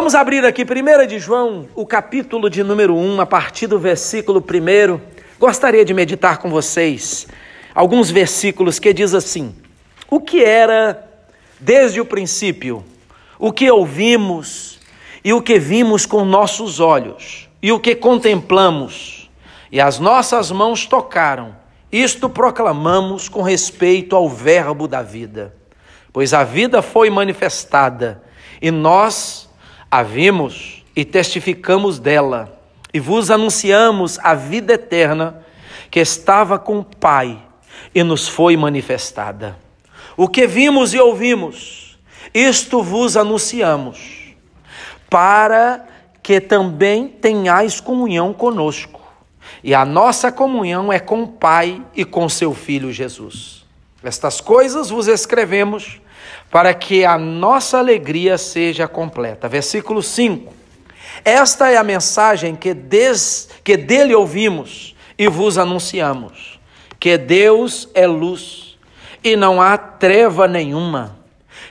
Vamos abrir aqui 1 de João, o capítulo de número 1, a partir do versículo 1. Gostaria de meditar com vocês alguns versículos que diz assim: o que era desde o princípio, o que ouvimos e o que vimos com nossos olhos, e o que contemplamos, e as nossas mãos tocaram, isto proclamamos com respeito ao verbo da vida. Pois a vida foi manifestada, e nós a vimos e testificamos dela, e vos anunciamos a vida eterna que estava com o Pai e nos foi manifestada. O que vimos e ouvimos, isto vos anunciamos, para que também tenhais comunhão conosco. E a nossa comunhão é com o Pai e com seu Filho Jesus. Estas coisas vos escrevemos para que a nossa alegria seja completa. Versículo 5. Esta é a mensagem que dele ouvimos e vos anunciamos, que Deus é luz e não há treva nenhuma.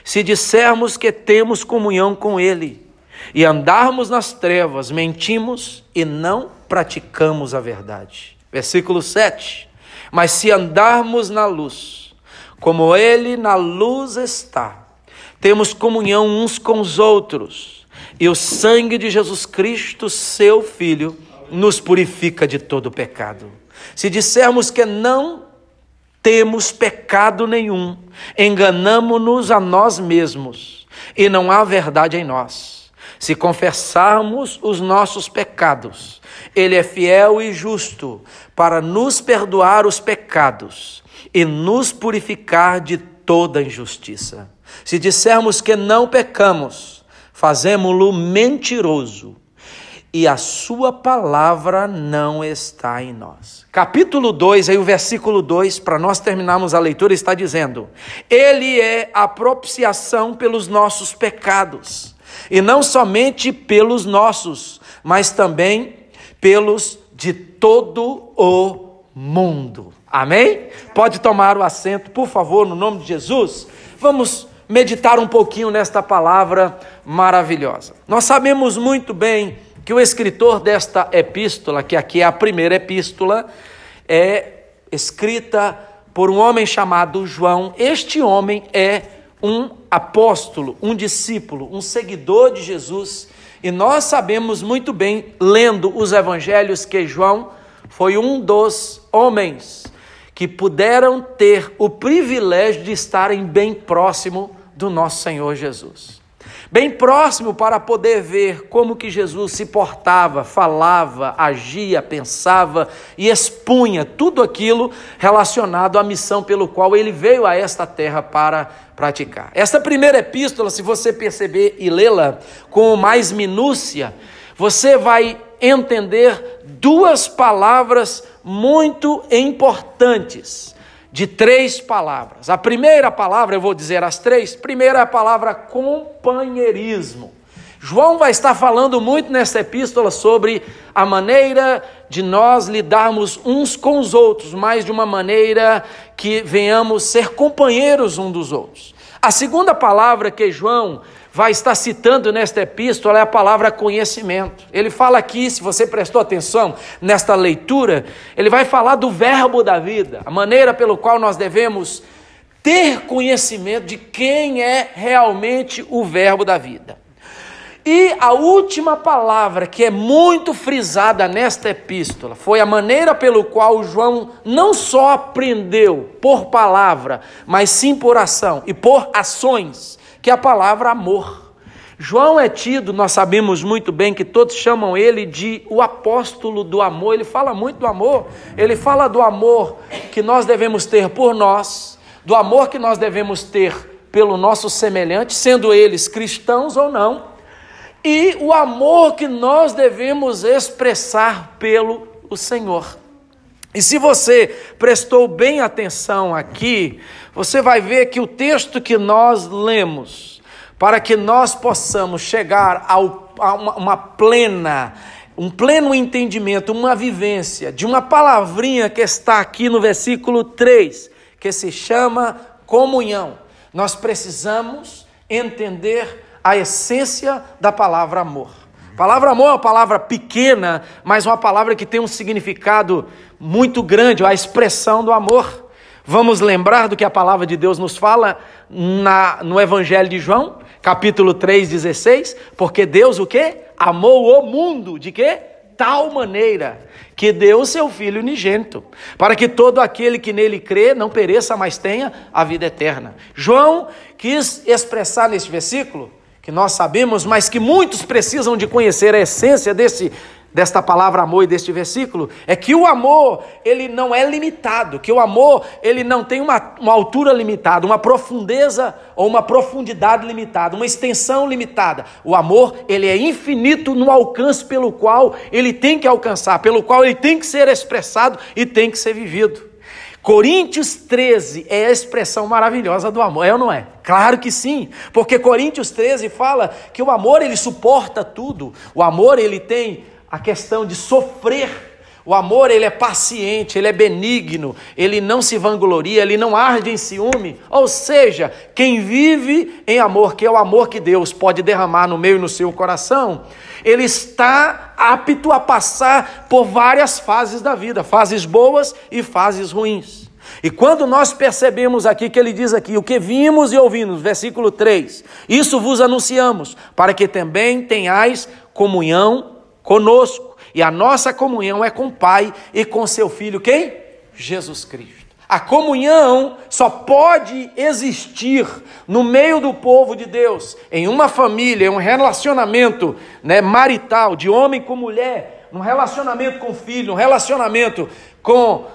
Se dissermos que temos comunhão com ele e andarmos nas trevas, mentimos e não praticamos a verdade. Versículo 7. Mas se andarmos na luz, como ele na luz está, temos comunhão uns com os outros, e o sangue de Jesus Cristo, seu Filho, nos purifica de todo pecado. Se dissermos que não temos pecado nenhum, enganamo-nos a nós mesmos, e não há verdade em nós. Se confessarmos os nossos pecados, ele é fiel e justo para nos perdoar os pecados e nos purificar de toda injustiça. Se dissermos que não pecamos, fazemo-lo mentiroso, e a sua palavra não está em nós. Capítulo 2, aí o versículo 2, para nós terminarmos a leitura, está dizendo: ele é a propiciação pelos nossos pecados, e não somente pelos nossos, mas também pelos de todo o mundo. Amém? Pode tomar o assento, por favor, no nome de Jesus. Vamos meditar um pouquinho nesta palavra maravilhosa. Nós sabemos muito bem que o escritor desta epístola, que aqui é a primeira epístola, é escrita por um homem chamado João. Este homem é um apóstolo, um discípulo, um seguidor de Jesus. E nós sabemos muito bem, lendo os evangelhos, que João foi um dos homens que puderam ter o privilégio de estarem bem próximo do nosso Senhor Jesus. Bem próximo para poder ver como que Jesus se portava, falava, agia, pensava e expunha tudo aquilo relacionado à missão pelo qual ele veio a esta terra para praticar. Esta primeira epístola, se você perceber e lê-la com mais minúcia, você vai entender duas palavras muito importantes, de 3 palavras. A primeira palavra, eu vou dizer as 3, primeira é a palavra companheirismo. João vai estar falando muito nessa epístola sobre a maneira de nós lidarmos uns com os outros, mas de uma maneira que venhamos ser companheiros uns dos outros. A segunda palavra que João vai estar citando nesta epístola é a palavra conhecimento. Ele fala aqui, se você prestou atenção nesta leitura, ele vai falar do verbo da vida, a maneira pelo qual nós devemos ter conhecimento de quem é realmente o verbo da vida. E a última palavra que é muito frisada nesta epístola foi a maneira pelo qual João não só aprendeu por palavra, mas sim por ação e por ações, que é a palavra amor. João é tido, nós sabemos muito bem que todos chamam ele de o apóstolo do amor. Ele fala muito do amor, ele fala do amor que nós devemos ter por nós, do amor que nós devemos ter pelo nosso semelhante, sendo eles cristãos ou não, e o amor que nós devemos expressar pelo Senhor. E se você prestou bem atenção aqui, você vai ver que o texto que nós lemos, para que nós possamos chegar a um pleno entendimento, uma vivência de uma palavrinha que está aqui no versículo 3, que se chama comunhão, nós precisamos entender a essência da palavra amor. A palavra amor é uma palavra pequena, mas uma palavra que tem um significado muito grande, a expressão do amor. Vamos lembrar do que a palavra de Deus nos fala no Evangelho de João, capítulo 3,16, porque Deus o quê? Amou o mundo, de quê? Tal maneira que deu o seu Filho unigênito, para que todo aquele que nele crê não pereça, mas tenha a vida eterna. João quis expressar neste versículo, que nós sabemos, mas que muitos precisam de conhecer a essência desta palavra amor e deste versículo, é que o amor, ele não é limitado, que o amor, ele não tem uma altura limitada, uma profundeza ou uma profundidade limitada, uma extensão limitada. O amor, ele é infinito no alcance pelo qual ele tem que alcançar, pelo qual ele tem que ser expressado e tem que ser vivido. Coríntios 13 é a expressão maravilhosa do amor, é ou não é? Claro que sim, porque Coríntios 13 fala que o amor, ele suporta tudo, o amor, ele tem a questão de sofrer, o amor, ele é paciente, ele é benigno, ele não se vangloria, ele não arde em ciúme, ou seja, quem vive em amor, que é o amor que Deus pode derramar no meu e no seu coração, ele está apto a passar por várias fases da vida, fases boas e fases ruins. E quando nós percebemos aqui que ele diz aqui, o que vimos e ouvimos, versículo 3, isso vos anunciamos, para que também tenhais comunhão conosco, e a nossa comunhão é com o Pai e com seu Filho, quem? Jesus Cristo. A comunhão só pode existir no meio do povo de Deus, em uma família, em um relacionamento marital, de homem com mulher, um relacionamento com filho, um relacionamento com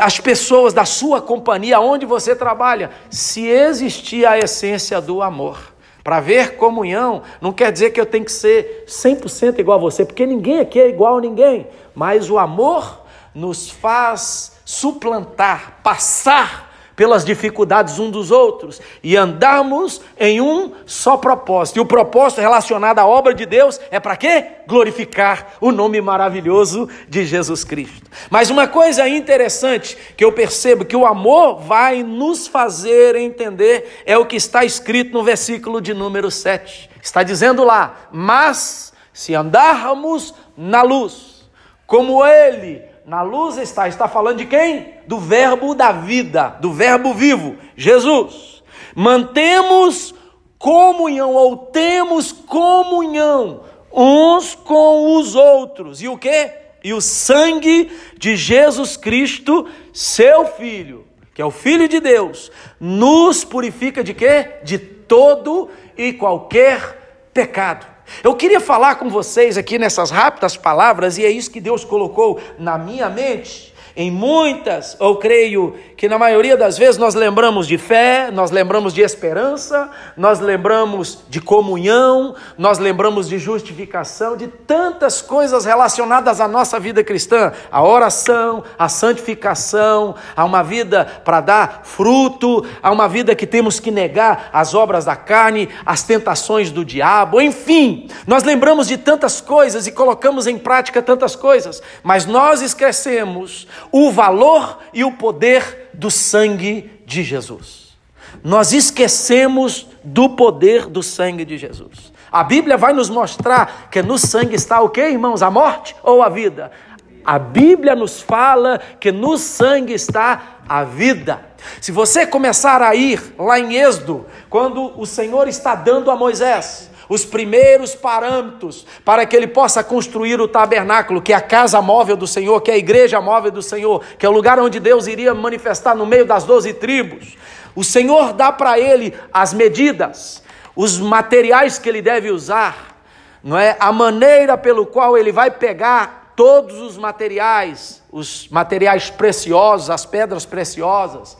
as pessoas da sua companhia, onde você trabalha, se existir a essência do amor. Para ver comunhão, não quer dizer que eu tenho que ser 100% igual a você, porque ninguém aqui é igual a ninguém, mas o amor nos faz suplantar, passar pelas dificuldades uns dos outros e andarmos em um só propósito. E o propósito relacionado à obra de Deus é para quê? Glorificar o nome maravilhoso de Jesus Cristo. Mas uma coisa interessante que eu percebo que o amor vai nos fazer entender é o que está escrito no versículo de número 7. Está dizendo lá, mas se andarmos na luz, como Ele na luz está falando de quem? Do verbo da vida, do verbo vivo, Jesus. Mantemos comunhão, ou temos comunhão uns com os outros. E o quê? E o sangue de Jesus Cristo, seu Filho, que é o Filho de Deus, nos purifica de quê? De todo e qualquer pecado. Eu queria falar com vocês aqui nessas rápidas palavras, e é isso que Deus colocou na minha mente. Em muitas, eu creio que na maioria das vezes nós lembramos de fé, nós lembramos de esperança, nós lembramos de comunhão, nós lembramos de justificação, de tantas coisas relacionadas à nossa vida cristã, a oração, a santificação, a uma vida para dar fruto, a uma vida que temos que negar as obras da carne, as tentações do diabo, enfim, nós lembramos de tantas coisas e colocamos em prática tantas coisas, mas nós esquecemos o valor e o poder do sangue de Jesus. Nós esquecemos do poder do sangue de Jesus. A Bíblia vai nos mostrar que no sangue está o quê, irmãos? A morte ou a vida? A Bíblia nos fala que no sangue está a vida. Se você começar a ir lá em Êxodo, quando o Senhor está dando a Moisés os primeiros parâmetros para que ele possa construir o tabernáculo, que é a casa móvel do Senhor, que é a igreja móvel do Senhor, que é o lugar onde Deus iria manifestar no meio das 12 tribos. O Senhor dá para ele as medidas, os materiais que ele deve usar, não é? A maneira pelo qual ele vai pegar todos os materiais preciosos, as pedras preciosas,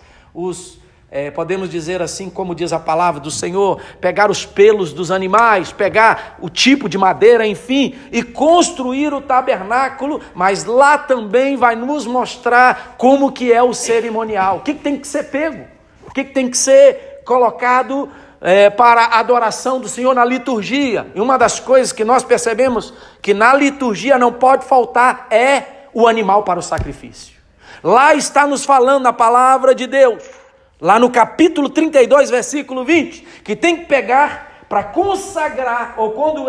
podemos dizer assim, como diz a palavra do Senhor, pegar os pelos dos animais, pegar o tipo de madeira, enfim, e construir o tabernáculo, mas lá também vai nos mostrar como que é o cerimonial, o que tem que ser pego, o que tem que ser colocado para a adoração do Senhor na liturgia. E uma das coisas que nós percebemos que na liturgia não pode faltar é o animal para o sacrifício. Lá está nos falando a palavra de Deus, lá no capítulo 32, versículo 20, que tem que pegar para consagrar, ou quando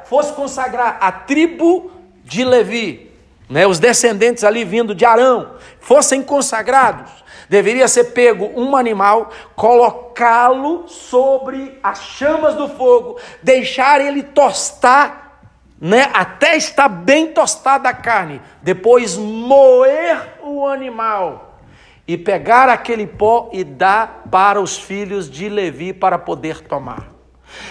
fosse consagrar a tribo de Levi, né, os descendentes ali vindo de Arão, fossem consagrados, deveria ser pego um animal, colocá-lo sobre as chamas do fogo, deixar ele tostar, né, até estar bem tostada a carne, depois moer o animal e pegar aquele pó e dar para os filhos de Levi para poder tomar.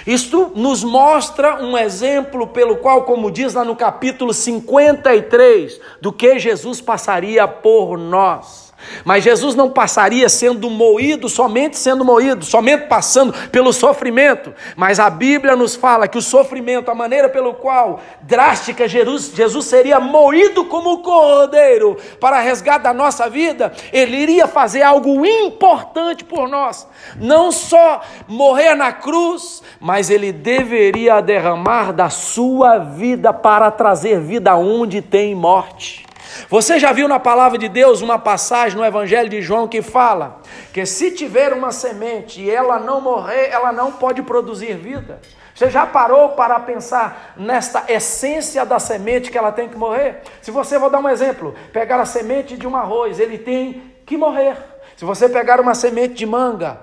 Isto nos mostra um exemplo pelo qual, como diz lá no capítulo 53, do que Jesus passaria por nós. Mas Jesus não passaria sendo moído, somente passando pelo sofrimento. Mas a Bíblia nos fala que o sofrimento, a maneira pelo qual, drástica, Jesus seria moído como cordeiro para resgate da nossa vida, ele iria fazer algo importante por nós. Não só morrer na cruz, mas ele deveria derramar da sua vida para trazer vida onde tem morte. Você já viu na palavra de Deus uma passagem no Evangelho de João que fala que se tiver uma semente e ela não morrer, ela não pode produzir vida? Você já parou para pensar nesta essência da semente que ela tem que morrer? Se você, vou dar um exemplo, pegar a semente de um arroz, ele tem que morrer. Se você pegar uma semente de manga,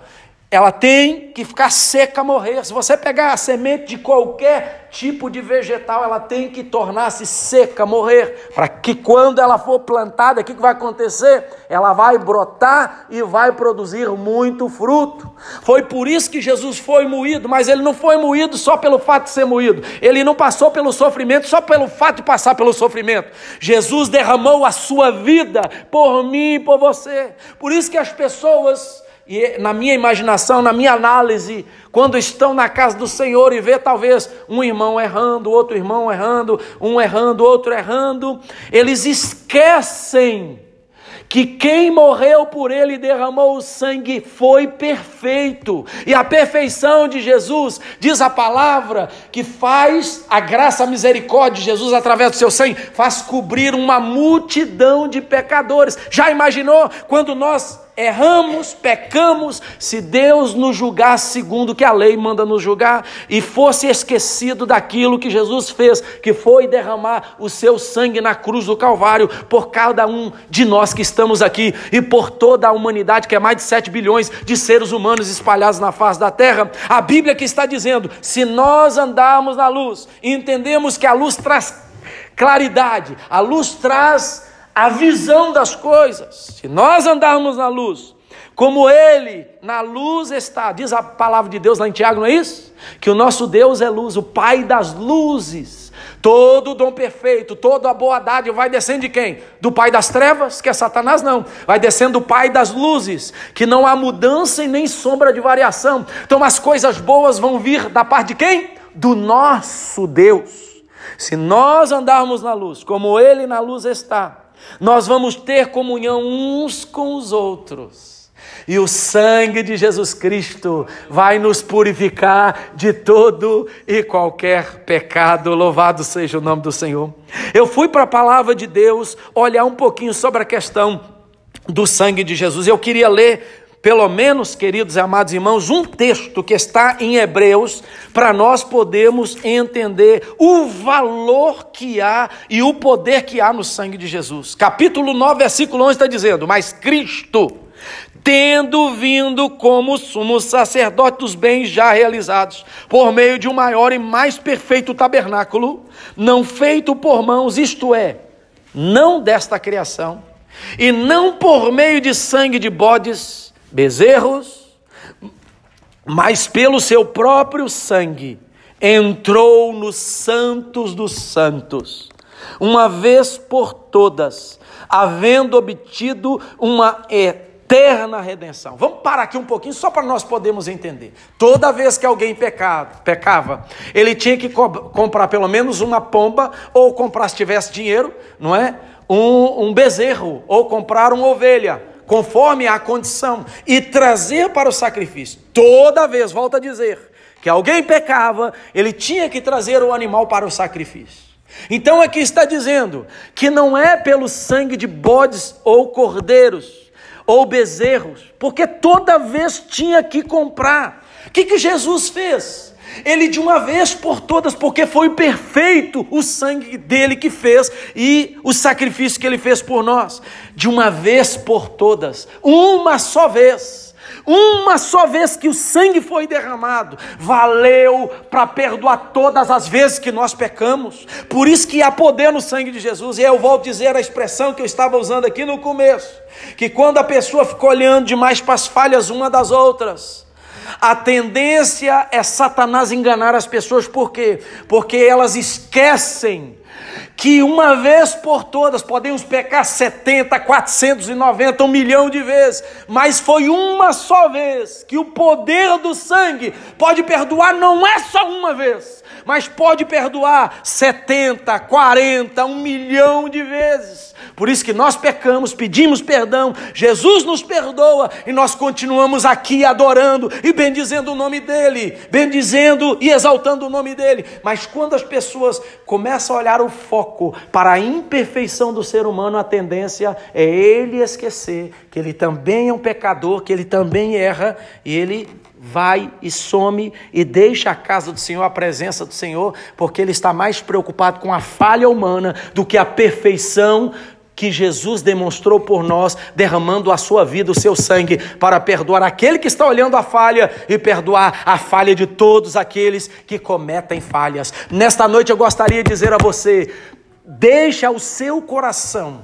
ela tem que ficar seca, morrer. Se você pegar a semente de qualquer tipo de vegetal, ela tem que tornar-se seca, morrer, para que quando ela for plantada, o que vai acontecer? Ela vai brotar e vai produzir muito fruto. Foi por isso que Jesus foi moído, mas ele não foi moído só pelo fato de ser moído. Ele não passou pelo sofrimento só pelo fato de passar pelo sofrimento. Jesus derramou a sua vida por mim e por você. Por isso que as pessoas, e na minha imaginação, na minha análise, quando estão na casa do Senhor e vê talvez um irmão errando, outro irmão errando, um errando, outro errando, eles esquecem que quem morreu por ele e derramou o sangue foi perfeito. E a perfeição de Jesus, diz a palavra, que faz a graça, a misericórdia de Jesus através do seu sangue, faz cobrir uma multidão de pecadores. Já imaginou quando nós erramos, pecamos, se Deus nos julgasse segundo o que a lei manda nos julgar e fosse esquecido daquilo que Jesus fez, que foi derramar o seu sangue na cruz do Calvário por cada um de nós que estamos aqui e por toda a humanidade, que é mais de 7 bilhões de seres humanos espalhados na face da terra. A Bíblia que está dizendo, se nós andarmos na luz e entendemos que a luz traz claridade, a luz traz a visão das coisas, se nós andarmos na luz, como ele na luz está, diz a palavra de Deus lá em Tiago, não é isso? Que o nosso Deus é luz, o Pai das luzes. Todo dom perfeito, toda a boa dádiva vai descendo de quem? Do pai das trevas, que é Satanás? Não, vai descendo do Pai das luzes, que não há mudança e nem sombra de variação. Então as coisas boas vão vir da parte de quem? Do nosso Deus. Se nós andarmos na luz, como ele na luz está, nós vamos ter comunhão uns com os outros. E o sangue de Jesus Cristo vai nos purificar de todo e qualquer pecado. Louvado seja o nome do Senhor. Eu fui para a palavra de Deus olhar um pouquinho sobre a questão do sangue de Jesus. Eu queria ler, pelo menos, queridos e amados irmãos, um texto que está em Hebreus, para nós podermos entender o valor que há e o poder que há no sangue de Jesus. Capítulo 9, versículo 11 está dizendo: mas Cristo, tendo vindo como sumo sacerdote dos bens já realizados, por meio de um maior e mais perfeito tabernáculo, não feito por mãos, isto é, não desta criação, e não por meio de sangue de bodes, bezerros, mas pelo seu próprio sangue, entrou nos santos dos santos, uma vez por todas, havendo obtido uma eterna redenção. Vamos parar aqui um pouquinho, só para nós podermos entender. Toda vez que alguém pecava, ele tinha que comprar pelo menos uma pomba, ou comprar, se tivesse dinheiro, não é? Um bezerro, ou comprar uma ovelha, conforme a condição, e trazer para o sacrifício. Toda vez, volto a dizer, que alguém pecava, ele tinha que trazer o animal para o sacrifício. Então aqui está dizendo que não é pelo sangue de bodes ou cordeiros ou bezerros, porque toda vez tinha que comprar. O que Jesus fez? Ele de uma vez por todas, porque foi perfeito o sangue dele que fez e o sacrifício que ele fez por nós. De uma vez por todas, uma só vez que o sangue foi derramado, valeu para perdoar todas as vezes que nós pecamos. Por isso que há poder no sangue de Jesus. E eu volto a dizer a expressão que eu estava usando aqui no começo, que quando a pessoa fica olhando demais para as falhas uma das outras, a tendência é Satanás enganar as pessoas. Por quê? Porque elas esquecem que uma vez por todas podemos pecar 70, 490, 1 milhão de vezes, mas foi uma só vez que o poder do sangue pode perdoar. Não é só uma vez, mas pode perdoar 70, 40, 1 milhão de vezes. Por isso que nós pecamos, pedimos perdão, Jesus nos perdoa e nós continuamos aqui adorando e bendizendo o nome dele, bendizendo e exaltando o nome dele. Mas quando as pessoas começam a olhar o foco para a imperfeição do ser humano, a tendência é ele esquecer que ele também é um pecador, que ele também erra, e ele vai e some e deixa a casa do Senhor, a presença do Senhor, porque ele está mais preocupado com a falha humana do que a perfeição que Jesus demonstrou por nós, derramando a sua vida, o seu sangue, para perdoar aquele que está olhando a falha e perdoar a falha de todos aqueles que cometem falhas. Nesta noite eu gostaria de dizer a você: deixa o seu coração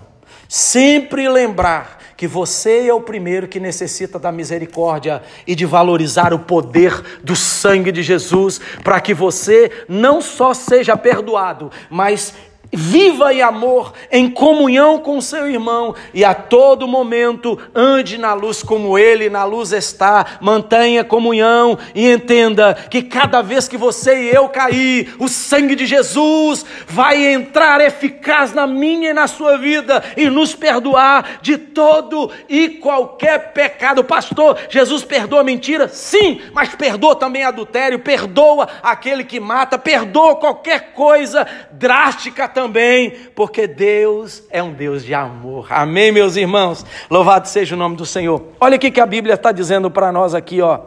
sempre lembrar que você é o primeiro que necessita da misericórdia e de valorizar o poder do sangue de Jesus, para que você não só seja perdoado, mas viva em amor, em comunhão com o seu irmão, e a todo momento ande na luz como ele na luz está. Mantenha comunhão e entenda que cada vez que você e eu cair, o sangue de Jesus vai entrar eficaz na minha e na sua vida e nos perdoar de todo e qualquer pecado. Pastor, Jesus perdoa a mentira? Sim, mas perdoa também adultério, perdoa aquele que mata, perdoa qualquer coisa drástica também, porque Deus é um Deus de amor. Amém, meus irmãos? Louvado seja o nome do Senhor. Olha o que a Bíblia está dizendo para nós aqui, ó.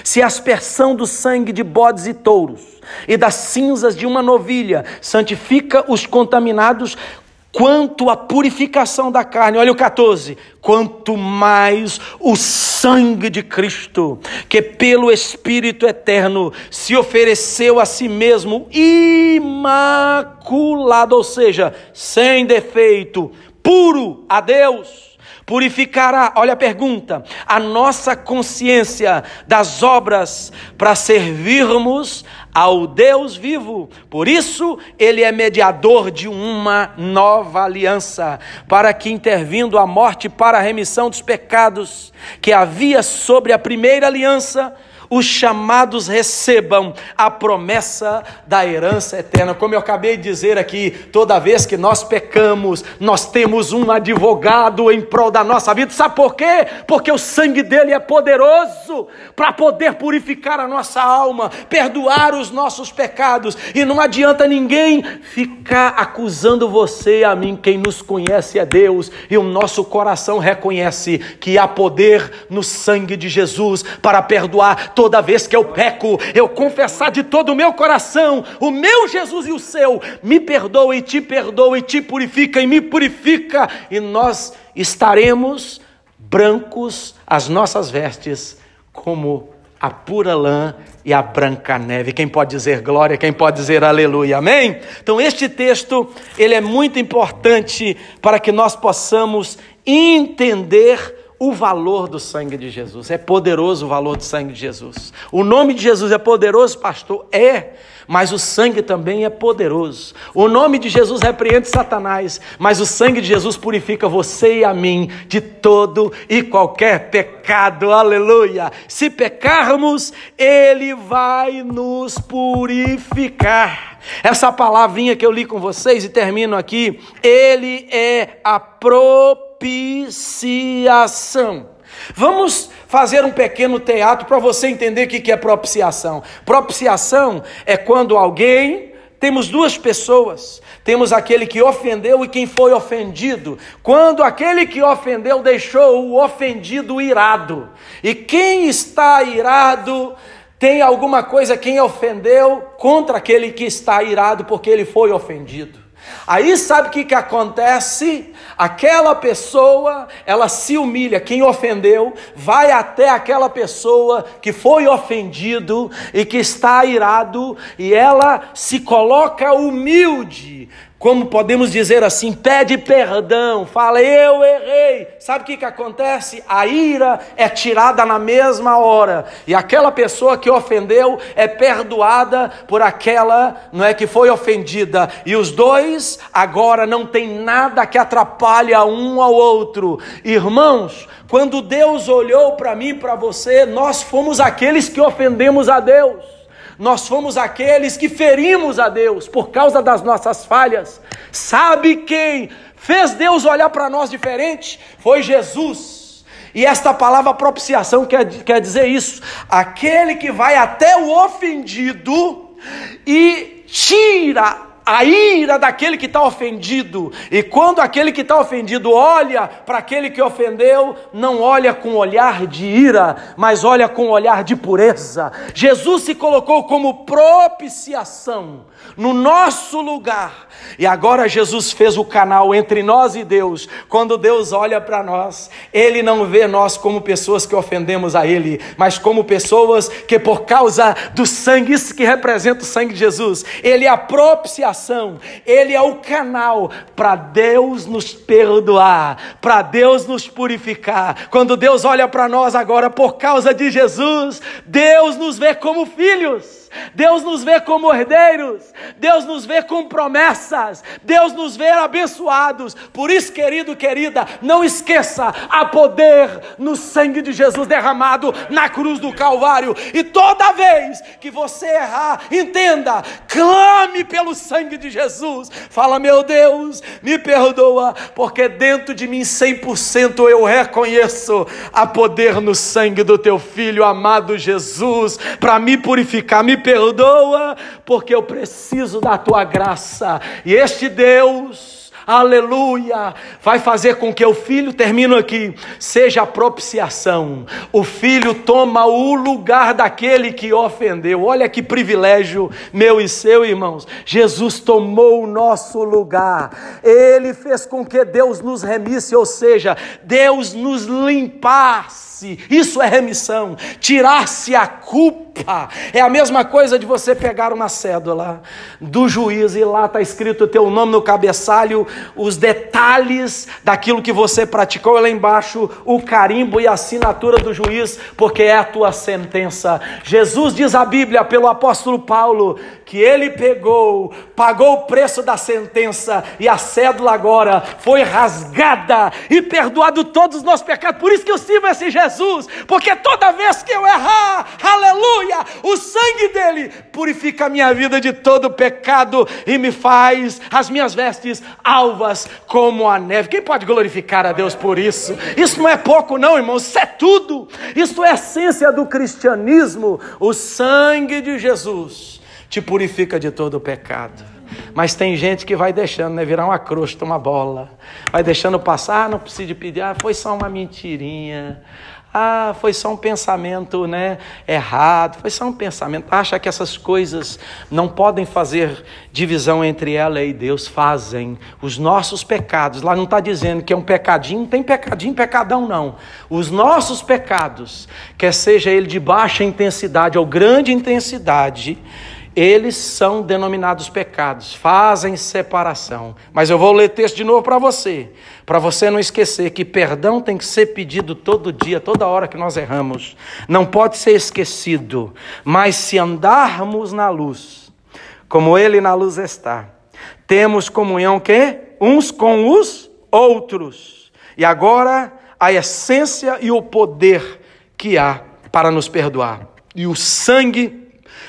Se a aspersão do sangue de bodes e touros e das cinzas de uma novilha santifica os contaminados, quanto à purificação da carne, olha o 14, quanto mais o sangue de Cristo, que pelo Espírito eterno se ofereceu a si mesmo imaculado, ou seja, sem defeito, puro a Deus, purificará, olha a pergunta, a nossa consciência das obras para servirmos ao Deus vivo. Por isso ele é mediador de uma nova aliança, para que, intervindo a morte para a remissão dos pecados que havia sobre a primeira aliança, os chamados recebam a promessa da herança eterna. Como eu acabei de dizer aqui, toda vez que nós pecamos, nós temos um advogado em prol da nossa vida. Sabe por quê? Porque o sangue dele é poderoso para poder purificar a nossa alma, perdoar os nossos pecados. E não adianta ninguém ficar acusando você e a mim. Quem nos conhece é Deus, e o nosso coração reconhece que há poder no sangue de Jesus para perdoar. Toda vez que eu peco, eu confessar de todo o meu coração, o meu Jesus e o seu, me perdoa e te purifica e me purifica, e nós estaremos brancos, as nossas vestes, como a pura lã e a branca neve. Quem pode dizer glória? Quem pode dizer aleluia? Amém? Então este texto, ele é muito importante para que nós possamos entender o valor do sangue de Jesus. É poderoso o valor do sangue de Jesus. O nome de Jesus é poderoso, pastor? É, mas o sangue também é poderoso. O nome de Jesus repreende Satanás, mas o sangue de Jesus purifica você e a mim de todo e qualquer pecado. Aleluia! Se pecarmos, ele vai nos purificar. Essa palavrinha que eu li com vocês e termino aqui, ele é a propiciação. Vamos fazer um pequeno teatro para você entender o que é propiciação. Propiciação é quando temos duas pessoas, temos aquele que ofendeu e quem foi ofendido. Quando aquele que ofendeu deixou o ofendido irado, e quem está irado tem alguma coisa quem ofendeu contra aquele que está irado porque ele foi ofendido. Aí sabe o que acontece? Aquela pessoa, ela se humilha, quem ofendeu, vai até aquela pessoa que foi ofendido e que está irado, e ela se coloca humilde, como podemos dizer assim, pede perdão, fala, eu errei. Sabe o que acontece? A ira é tirada na mesma hora, e aquela pessoa que ofendeu é perdoada por aquela, não é, que foi ofendida, e os dois agora não tem nada que atrapalhe um ao outro. Irmãos, quando Deus olhou para mim e para você, nós fomos aqueles que ofendemos a Deus. Nós fomos aqueles que ferimos a Deus por causa das nossas falhas. Sabe quem fez Deus olhar para nós diferente? Foi Jesus. E esta palavra propiciação quer dizer isso. Aquele que vai até o ofendido e tira a ira daquele que está ofendido. E quando aquele que está ofendido olha para aquele que ofendeu, não olha com olhar de ira, mas olha com olhar de pureza. Jesus se colocou como propiciação no nosso lugar, e agora Jesus fez o canal entre nós e Deus. Quando Deus olha para nós, Ele não vê nós como pessoas que ofendemos a Ele, mas como pessoas que por causa do sangue, isso que representa o sangue de Jesus, Ele é a propiciação, Ele é o canal para Deus nos perdoar, para Deus nos purificar. Quando Deus olha para nós agora por causa de Jesus, Deus nos vê como filhos, Deus nos vê como herdeiros, Deus nos vê com promessas, Deus nos vê abençoados. Por isso, querido, querida, não esqueça, há poder no sangue de Jesus derramado na cruz do Calvário. E toda vez que você errar, entenda, clame pelo sangue de Jesus. Fala, meu Deus, me perdoa, porque dentro de mim 100% eu reconheço há poder no sangue do teu Filho amado Jesus, para me purificar. Me perdoa, porque eu preciso da tua graça. E este Deus, aleluia, vai fazer com que o Filho, termino aqui, seja a propiciação. O Filho toma o lugar daquele que ofendeu. Olha que privilégio meu e seu, irmãos. Jesus tomou o nosso lugar. Ele fez com que Deus nos remisse, ou seja, Deus nos limpasse. Isso é remissão, tirar-se a culpa. É a mesma coisa de você pegar uma cédula do juiz e lá está escrito o teu nome no cabeçalho, os detalhes daquilo que você praticou, e lá embaixo o carimbo e a assinatura do juiz, porque é a tua sentença. Jesus, diz a Bíblia pelo apóstolo Paulo, que ele pagou o preço da sentença, e a cédula agora foi rasgada e perdoado todos os nossos pecados. Por isso que eu sirvo esse Jesus, porque toda vez que eu errar, aleluia, o sangue dele purifica a minha vida de todo pecado e me faz as minhas vestes alvas como a neve. Quem pode glorificar a Deus por isso? Isso não é pouco não, irmãos, isso é tudo. Isso é a essência do cristianismo. O sangue de Jesus te purifica de todo o pecado. Mas tem gente que vai deixando, né, virar uma crosta, uma bola, vai deixando passar, não precisa pedir, foi só uma mentirinha, foi só um pensamento, né, errado, foi só um pensamento. Acha que essas coisas não podem fazer divisão entre ela e Deus? Fazem. Os nossos pecados, lá não está dizendo que é um pecadinho, não tem pecadinho, pecadão não. Os nossos pecados, quer seja ele de baixa intensidade ou grande intensidade, eles são denominados pecados, fazem separação. Mas eu vou ler texto de novo para você não esquecer que perdão tem que ser pedido todo dia, toda hora que nós erramos. Não pode ser esquecido. Mas se andarmos na luz, como Ele na luz está, temos comunhão uns com os outros. E agora a essência e o poder que há para nos perdoar. E o sangue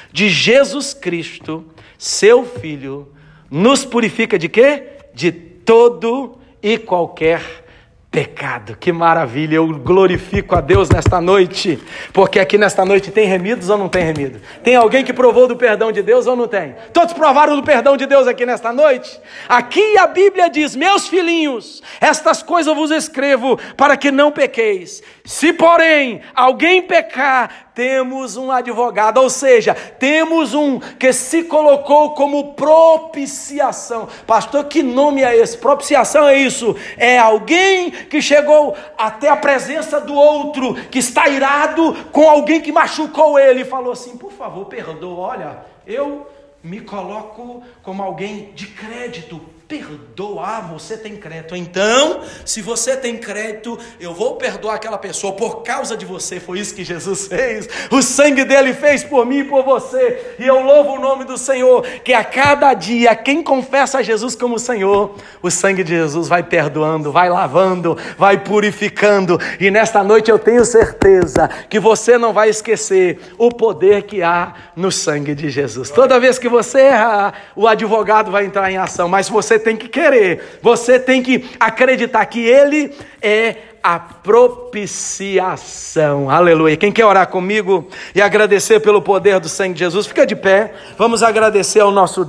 de Jesus Cristo, seu Filho, nos purifica de quê? De todo e qualquer pecado. Que maravilha, eu glorifico a Deus nesta noite, porque aqui nesta noite tem remidos ou não tem remido? Tem alguém que provou do perdão de Deus ou não tem? Todos provaram do perdão de Deus aqui nesta noite? Aqui a Bíblia diz, meus filhinhos, estas coisas eu vos escrevo para que não pequeis. Se porém alguém pecar, temos um advogado, ou seja, temos um que se colocou como propiciação. Pastor, que nome é esse? Propiciação é isso, é alguém que chegou até a presença do outro, que está irado com alguém que machucou ele, e falou assim: por favor, perdoa, olha, eu me coloco como alguém de crédito, perdoa, você tem crédito, então, se você tem crédito, eu vou perdoar aquela pessoa por causa de você. Foi isso que Jesus fez, o sangue dele fez por mim e por você, e eu louvo o nome do Senhor, que a cada dia, quem confessa a Jesus como Senhor, o sangue de Jesus vai perdoando, vai lavando, vai purificando, e nesta noite eu tenho certeza que você não vai esquecer o poder que há no sangue de Jesus. Toda vez que você errar, o advogado vai entrar em ação, mas você tem que querer, você tem que acreditar que ele é a propiciação. Aleluia. Quem quer orar comigo e agradecer pelo poder do sangue de Jesus, fica de pé, vamos agradecer ao nosso Deus.